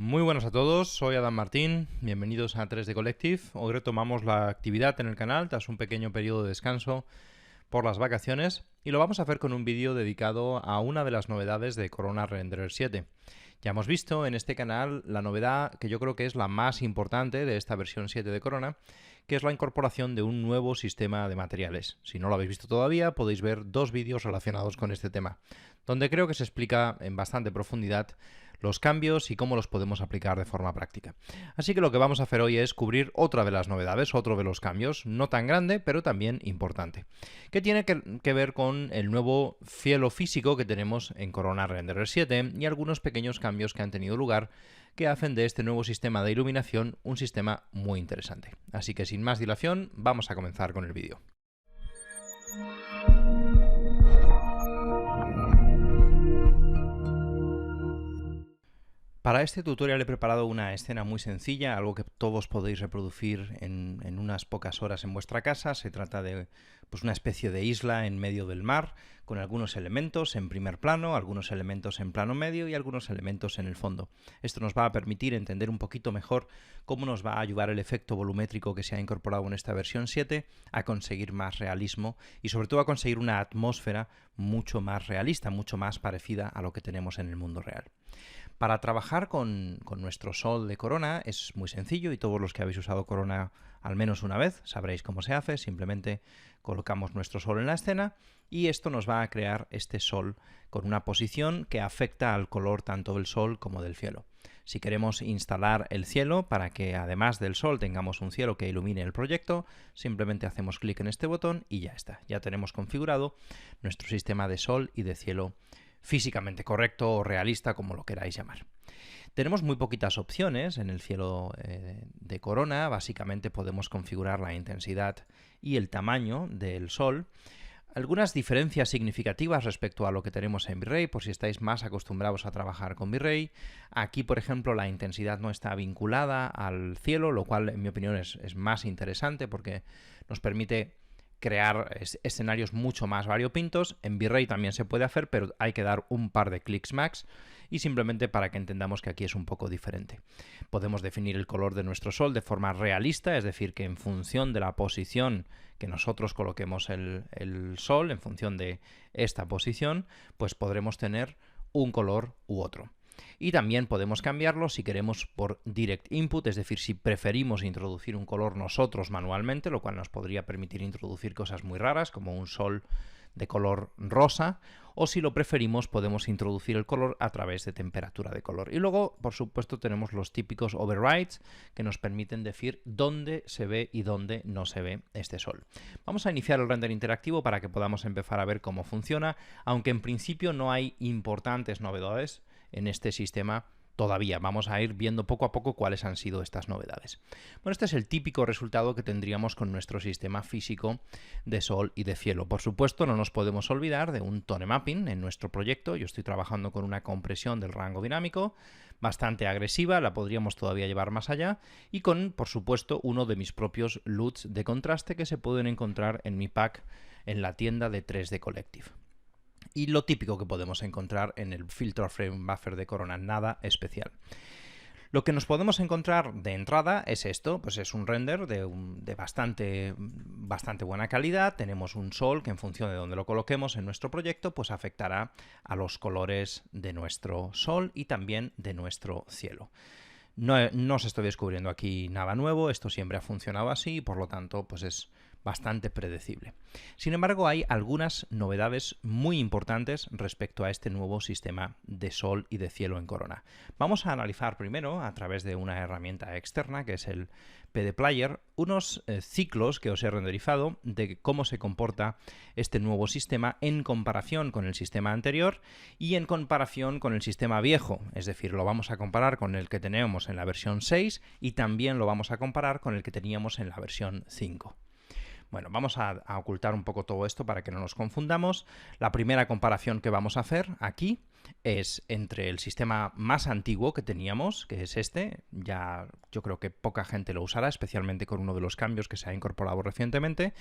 Muy buenas a todos, soy Adam Martín, bienvenidos a 3D Collective. Hoy retomamos la actividad en el canal tras un pequeño periodo de descanso por las vacaciones y lo vamos a hacer con un vídeo dedicado a una de las novedades de Corona Renderer 7. Ya hemos visto en este canal la novedad que yo creo que es la más importante de esta versión 7 de Corona, que es la incorporación de un nuevo sistema de materiales. Si no lo habéis visto todavía, podéis ver dos vídeos relacionados con este tema, donde creo que se explica en bastante profundidad los cambios y cómo los podemos aplicar de forma práctica. Así que lo que vamos a hacer hoy es cubrir otra de las novedades, otro de los cambios, no tan grande, pero también importante, que tiene que ver con el nuevo cielo físico que tenemos en Corona Renderer 7 y algunos pequeños cambios que han tenido lugar que hacen de este nuevo sistema de iluminación un sistema muy interesante. Así que sin más dilación, vamos a comenzar con el vídeo. Para este tutorial he preparado una escena muy sencilla, algo que todos podéis reproducir en unas pocas horas en vuestra casa. Se trata de una especie de isla en medio del mar, con algunos elementos en primer plano, algunos elementos en plano medio y algunos elementos en el fondo. Esto nos va a permitir entender un poquito mejor cómo nos va a ayudar el efecto volumétrico que se ha incorporado en esta versión 7 a conseguir más realismo y sobre todo a conseguir una atmósfera mucho más realista, mucho más parecida a lo que tenemos en el mundo real. Para trabajar con nuestro sol de Corona es muy sencillo y todos los que habéis usado Corona al menos una vez sabréis cómo se hace. Simplemente colocamos nuestro sol en la escena y esto nos va a crear este sol con una posición que afecta al color tanto del sol como del cielo. Si queremos instalar el cielo para que además del sol tengamos un cielo que ilumine el proyecto, simplemente hacemos clic en este botón y ya está. Ya tenemos configurado nuestro sistema de sol y de cielo físicamente correcto o realista, como lo queráis llamar. Tenemos muy poquitas opciones en el cielo de Corona. Básicamente podemos configurar la intensidad y el tamaño del sol. Algunas diferencias significativas respecto a lo que tenemos en V-Ray, por si estáis más acostumbrados a trabajar con V-Ray. Aquí, por ejemplo, la intensidad no está vinculada al cielo, lo cual, en mi opinión, es más interesante porque nos permite crear escenarios mucho más variopintos. En V-Ray también se puede hacer, pero hay que dar un par de clics max y simplemente para que entendamos que aquí es un poco diferente. Podemos definir el color de nuestro sol de forma realista, es decir, que en función de la posición que nosotros coloquemos el sol, en función de esta posición, pues podremos tener un color u otro. Y también podemos cambiarlo si queremos por Direct Input, es decir, si preferimos introducir un color nosotros manualmente, lo cual nos podría permitir introducir cosas muy raras, como un sol de color rosa, o si lo preferimos podemos introducir el color a través de temperatura de color. Y luego, por supuesto, tenemos los típicos overrides que nos permiten decir dónde se ve y dónde no se ve este sol. Vamos a iniciar el render interactivo para que podamos empezar a ver cómo funciona, aunque en principio no hay importantes novedades en este sistema todavía. Vamos a ir viendo poco a poco cuáles han sido estas novedades. Bueno, este es el típico resultado que tendríamos con nuestro sistema físico de sol y de cielo. Por supuesto, no nos podemos olvidar de un tone mapping en nuestro proyecto. Yo estoy trabajando con una compresión del rango dinámico bastante agresiva, la podríamos todavía llevar más allá, y con, por supuesto, uno de mis propios LUTs de contraste que se pueden encontrar en mi pack en la tienda de 3D Collective. Y lo típico que podemos encontrar en el Filter Frame Buffer de Corona, nada especial. Lo que nos podemos encontrar de entrada es esto, pues es un render de bastante buena calidad. Tenemos un sol que en función de donde lo coloquemos en nuestro proyecto, pues afectará a los colores de nuestro sol y también de nuestro cielo. No os estoy descubriendo aquí nada nuevo, esto siempre ha funcionado así y por lo tanto pues es bastante predecible. Sin embargo, hay algunas novedades muy importantes respecto a este nuevo sistema de sol y de cielo en Corona. Vamos a analizar primero, a través de una herramienta externa, que es el PD Player, unos ciclos que os he renderizado de cómo se comporta este nuevo sistema en comparación con el sistema anterior y en comparación con el sistema viejo. Es decir, lo vamos a comparar con el que teníamos en la versión 6 y también lo vamos a comparar con el que teníamos en la versión 5. Bueno, vamos a ocultar un poco todo esto para que no nos confundamos. La primera comparación que vamos a hacer aquí es entre el sistema más antiguo que teníamos, que es este. Ya yo creo que poca gente lo usará, especialmente con uno de los cambios que se ha incorporado recientemente.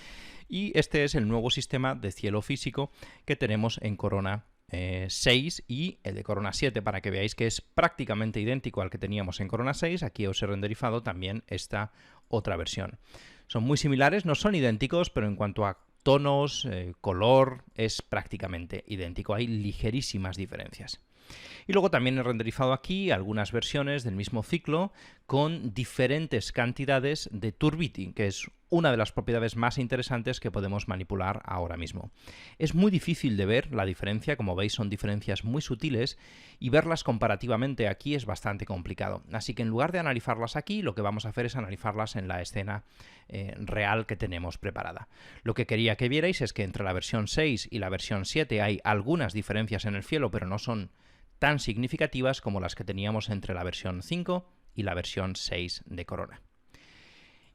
Y este es el nuevo sistema de cielo físico que tenemos en Corona 6 y el de Corona 7, para que veáis que es prácticamente idéntico al que teníamos en Corona 6. Aquí os he renderizado también esta otra versión. Son muy similares, no son idénticos, pero en cuanto a tonos, color, es prácticamente idéntico. Hay ligerísimas diferencias. Y luego también he renderizado aquí algunas versiones del mismo ciclo con diferentes cantidades de turbidity, que es una de las propiedades más interesantes que podemos manipular ahora mismo. Es muy difícil de ver la diferencia, como veis son diferencias muy sutiles, y verlas comparativamente aquí es bastante complicado. Así que en lugar de analizarlas aquí, lo que vamos a hacer es analizarlas en la escena real que tenemos preparada. Lo que quería que vierais es que entre la versión 6 y la versión 7 hay algunas diferencias en el cielo, pero no son tan significativas como las que teníamos entre la versión 5 y la versión 6 de Corona.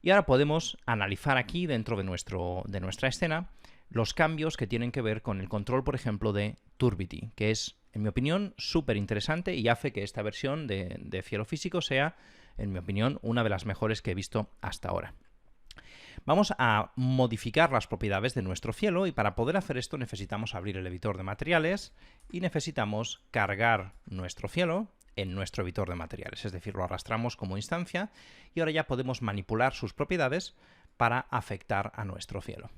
Y ahora podemos analizar aquí dentro de nuestra escena los cambios que tienen que ver con el control, por ejemplo, de turbidity, que es, en mi opinión, súper interesante y hace que esta versión de cielo físico sea, en mi opinión, una de las mejores que he visto hasta ahora. Vamos a modificar las propiedades de nuestro cielo y para poder hacer esto necesitamos abrir el editor de materiales y necesitamos cargar nuestro cielo en nuestro editor de materiales, es decir, lo arrastramos como instancia y ahora ya podemos manipular sus propiedades para afectar a nuestro cielo.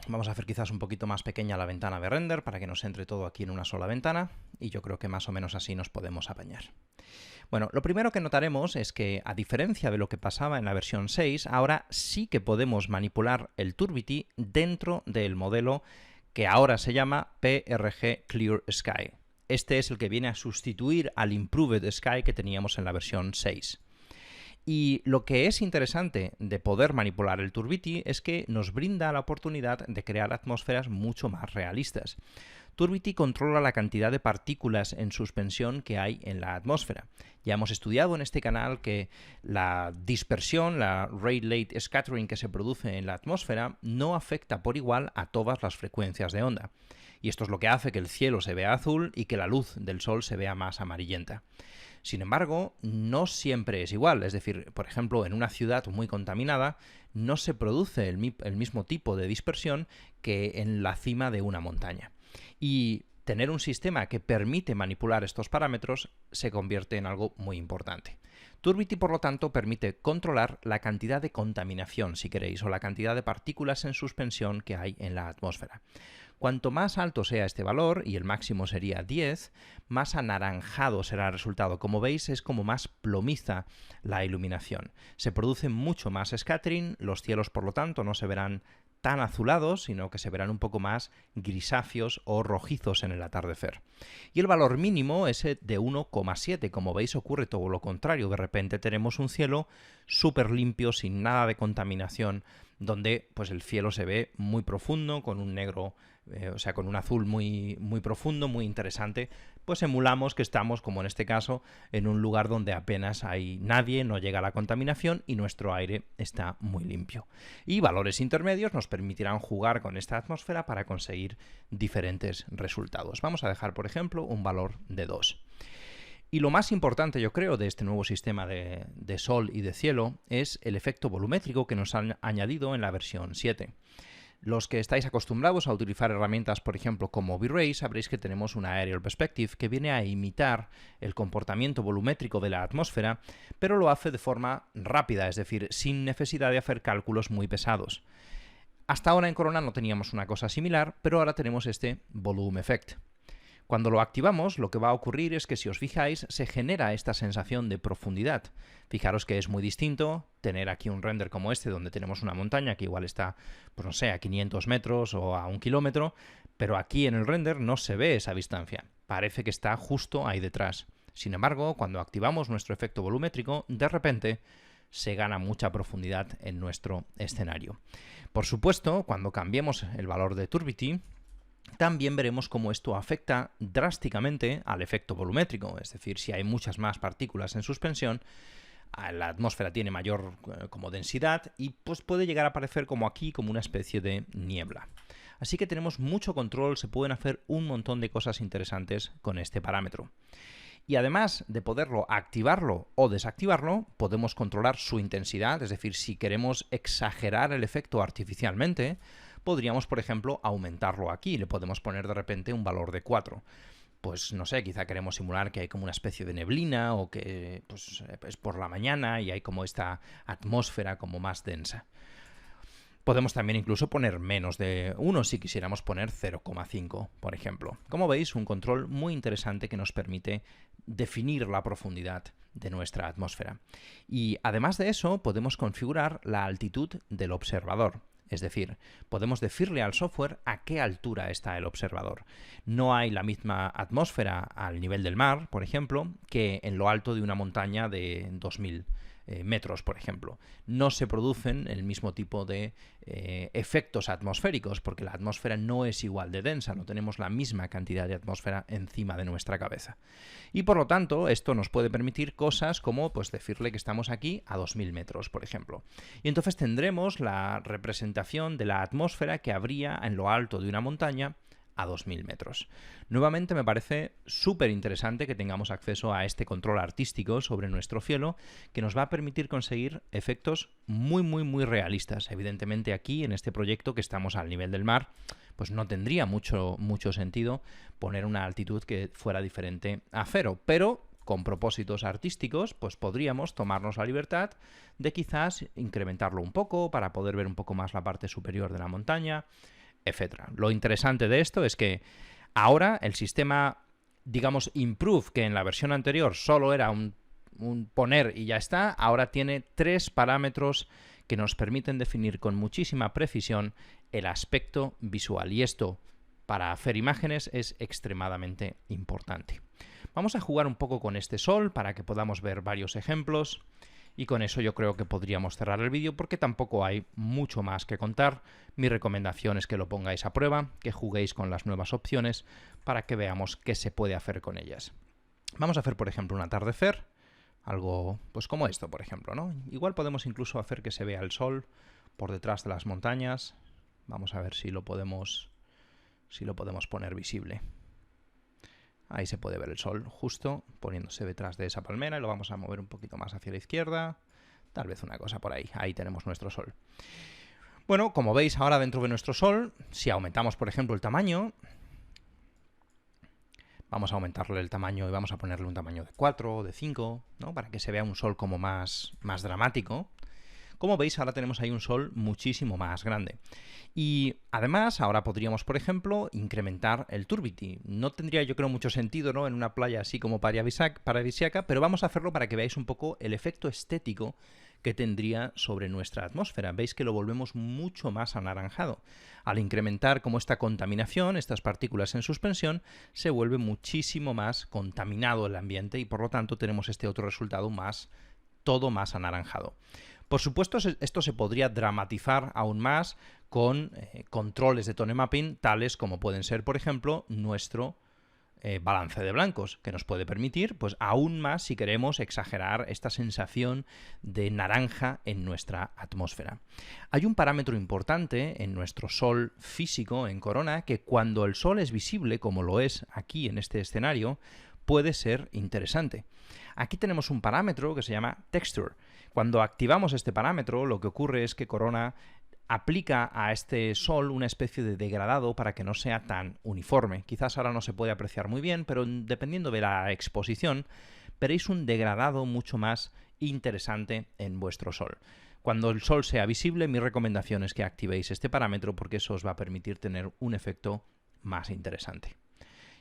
Vamos a hacer quizás un poquito más pequeña la ventana de render para que nos entre todo aquí en una sola ventana y yo creo que más o menos así nos podemos apañar. Bueno, lo primero que notaremos es que, a diferencia de lo que pasaba en la versión 6, ahora sí que podemos manipular el turbidity dentro del modelo que ahora se llama PRG Clear Sky. Este es el que viene a sustituir al Improved Sky que teníamos en la versión 6. Y lo que es interesante de poder manipular el turbidity es que nos brinda la oportunidad de crear atmósferas mucho más realistas. Turbidity controla la cantidad de partículas en suspensión que hay en la atmósfera. Ya hemos estudiado en este canal que la dispersión, la rate-late scattering que se produce en la atmósfera, no afecta por igual a todas las frecuencias de onda. Y esto es lo que hace que el cielo se vea azul y que la luz del sol se vea más amarillenta. Sin embargo, no siempre es igual. Es decir, por ejemplo, en una ciudad muy contaminada no se produce el mismo tipo de dispersión que en la cima de una montaña. Y tener un sistema que permite manipular estos parámetros se convierte en algo muy importante. Turbidity, por lo tanto, permite controlar la cantidad de contaminación, si queréis, o la cantidad de partículas en suspensión que hay en la atmósfera. Cuanto más alto sea este valor, y el máximo sería 10, más anaranjado será el resultado. Como veis, es como más plomiza la iluminación. Se produce mucho más scattering, los cielos, por lo tanto, no se verán tan azulados, sino que se verán un poco más grisáceos o rojizos en el atardecer. Y el valor mínimo es de 1,7. Como veis, ocurre todo lo contrario. De repente tenemos un cielo súper limpio, sin nada de contaminación, donde pues el cielo se ve muy profundo, con un negro, con un azul muy, muy profundo, muy interesante. Pues emulamos que estamos, como en este caso, en un lugar donde apenas hay nadie, no llega la contaminación y nuestro aire está muy limpio. Y valores intermedios nos permitirán jugar con esta atmósfera para conseguir diferentes resultados. Vamos a dejar, por ejemplo, un valor de 2. Y lo más importante, yo creo, de este nuevo sistema de sol y de cielo es el efecto volumétrico que nos han añadido en la versión 7. Los que estáis acostumbrados a utilizar herramientas, por ejemplo, como V-Ray, sabréis que tenemos una Aerial Perspective que viene a imitar el comportamiento volumétrico de la atmósfera, pero lo hace de forma rápida, es decir, sin necesidad de hacer cálculos muy pesados. Hasta ahora en Corona no teníamos una cosa similar, pero ahora tenemos este Volume Effect. Cuando lo activamos, lo que va a ocurrir es que, si os fijáis, se genera esta sensación de profundidad. Fijaros que es muy distinto tener aquí un render como este, donde tenemos una montaña que igual está, pues no sé, a 500 metros o a 1 kilómetro, pero aquí en el render no se ve esa distancia. Parece que está justo ahí detrás. Sin embargo, cuando activamos nuestro efecto volumétrico, de repente se gana mucha profundidad en nuestro escenario. Por supuesto, cuando cambiemos el valor de turbidity, también veremos cómo esto afecta drásticamente al efecto volumétrico, es decir, si hay muchas más partículas en suspensión, la atmósfera tiene mayor como densidad y pues puede llegar a aparecer como aquí, como una especie de niebla. Así que tenemos mucho control, se pueden hacer un montón de cosas interesantes con este parámetro. Y además de poderlo activarlo o desactivarlo, podemos controlar su intensidad, es decir, si queremos exagerar el efecto artificialmente, podríamos, por ejemplo, aumentarlo aquí. Le podemos poner de repente un valor de 4. Pues no sé, quizá queremos simular que hay como una especie de neblina o que pues, es por la mañana y hay como esta atmósfera como más densa. Podemos también incluso poner menos de 1 si quisiéramos poner 0,5, por ejemplo. Como veis, un control muy interesante que nos permite definir la profundidad de nuestra atmósfera. Y además de eso, podemos configurar la altitud del observador. Es decir, podemos decirle al software a qué altura está el observador. No hay la misma atmósfera al nivel del mar, por ejemplo, que en lo alto de una montaña de 2000 metros, por ejemplo. No se producen el mismo tipo de efectos atmosféricos, porque la atmósfera no es igual de densa, no tenemos la misma cantidad de atmósfera encima de nuestra cabeza. Y por lo tanto, esto nos puede permitir cosas como pues, decirle que estamos aquí a 2000 metros, por ejemplo. Y entonces tendremos la representación de la atmósfera que habría en lo alto de una montaña a 2000 metros. Nuevamente me parece súper interesante que tengamos acceso a este control artístico sobre nuestro cielo que nos va a permitir conseguir efectos muy realistas. Evidentemente aquí, en este proyecto que estamos al nivel del mar, pues no tendría mucho sentido poner una altitud que fuera diferente a 0, pero con propósitos artísticos, pues podríamos tomarnos la libertad de quizás incrementarlo un poco para poder ver un poco más la parte superior de la montaña, etcétera. Lo interesante de esto es que ahora el sistema, digamos, Improve, que en la versión anterior solo era un poner y ya está, ahora tiene 3 parámetros que nos permiten definir con muchísima precisión el aspecto visual. Y esto, para hacer imágenes, es extremadamente importante. Vamos a jugar un poco con este sol para que podamos ver varios ejemplos. Y con eso yo creo que podríamos cerrar el vídeo porque tampoco hay mucho más que contar. Mi recomendación es que lo pongáis a prueba, que juguéis con las nuevas opciones para que veamos qué se puede hacer con ellas. Vamos a hacer, por ejemplo, un atardecer, algo pues como esto, por ejemplo, ¿no? Igual podemos incluso hacer que se vea el sol por detrás de las montañas. Vamos a ver si lo podemos poner visible. Ahí se puede ver el sol justo poniéndose detrás de esa palmera y lo vamos a mover un poquito más hacia la izquierda. Tal vez una cosa por ahí. Ahí tenemos nuestro sol. Bueno, como veis ahora dentro de nuestro sol, si aumentamos por ejemplo el tamaño, vamos a aumentarle el tamaño y vamos a ponerle un tamaño de 4 o de 5, ¿no? Para que se vea un sol como más dramático. Como veis, ahora tenemos ahí un sol muchísimo más grande. Y además, ahora podríamos, por ejemplo, incrementar el turbidity. No tendría, yo creo, mucho sentido, ¿no?, en una playa así como paradisíaca, pero vamos a hacerlo para que veáis un poco el efecto estético que tendría sobre nuestra atmósfera. Veis que lo volvemos mucho más anaranjado. Al incrementar como esta contaminación, estas partículas en suspensión, se vuelve muchísimo más contaminado el ambiente y por lo tanto tenemos este otro resultado todo más anaranjado. Por supuesto, esto se podría dramatizar aún más con controles de tone mapping, tales como pueden ser, por ejemplo, nuestro balance de blancos, que nos puede permitir, pues aún más, si queremos, exagerar esta sensación de naranja en nuestra atmósfera. Hay un parámetro importante en nuestro sol físico, en Corona, que cuando el sol es visible, como lo es aquí en este escenario, puede ser interesante. Aquí tenemos un parámetro que se llama Texture. Cuando activamos este parámetro, lo que ocurre es que Corona aplica a este sol una especie de degradado para que no sea tan uniforme. Quizás ahora no se puede apreciar muy bien, pero dependiendo de la exposición, veréis un degradado mucho más interesante en vuestro sol. Cuando el sol sea visible, mi recomendación es que activéis este parámetro porque eso os va a permitir tener un efecto más interesante.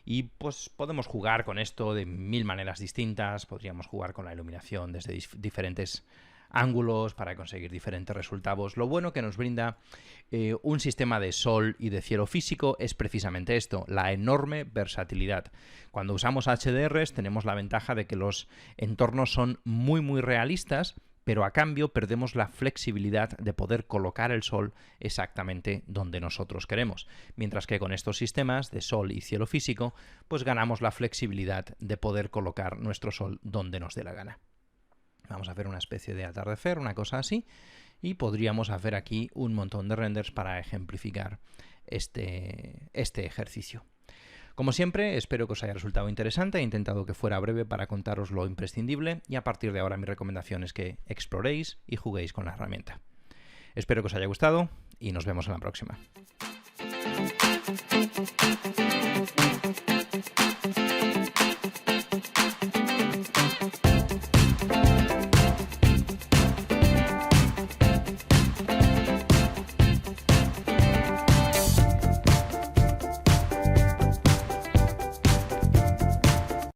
Y pues podemos jugar con esto de 1000 maneras distintas, podríamos jugar con la iluminación desde diferentes ángulos para conseguir diferentes resultados. Lo bueno que nos brinda un sistema de sol y de cielo físico es precisamente esto, la enorme versatilidad. Cuando usamos HDRs tenemos la ventaja de que los entornos son muy realistas, pero a cambio perdemos la flexibilidad de poder colocar el sol exactamente donde nosotros queremos. Mientras que con estos sistemas de sol y cielo físico, pues ganamos la flexibilidad de poder colocar nuestro sol donde nos dé la gana. Vamos a hacer una especie de atardecer, una cosa así, y podríamos hacer aquí un montón de renders para ejemplificar este ejercicio. Como siempre, espero que os haya resultado interesante. He intentado que fuera breve para contaros lo imprescindible y a partir de ahora mi recomendación es que exploréis y juguéis con la herramienta. Espero que os haya gustado y nos vemos en la próxima.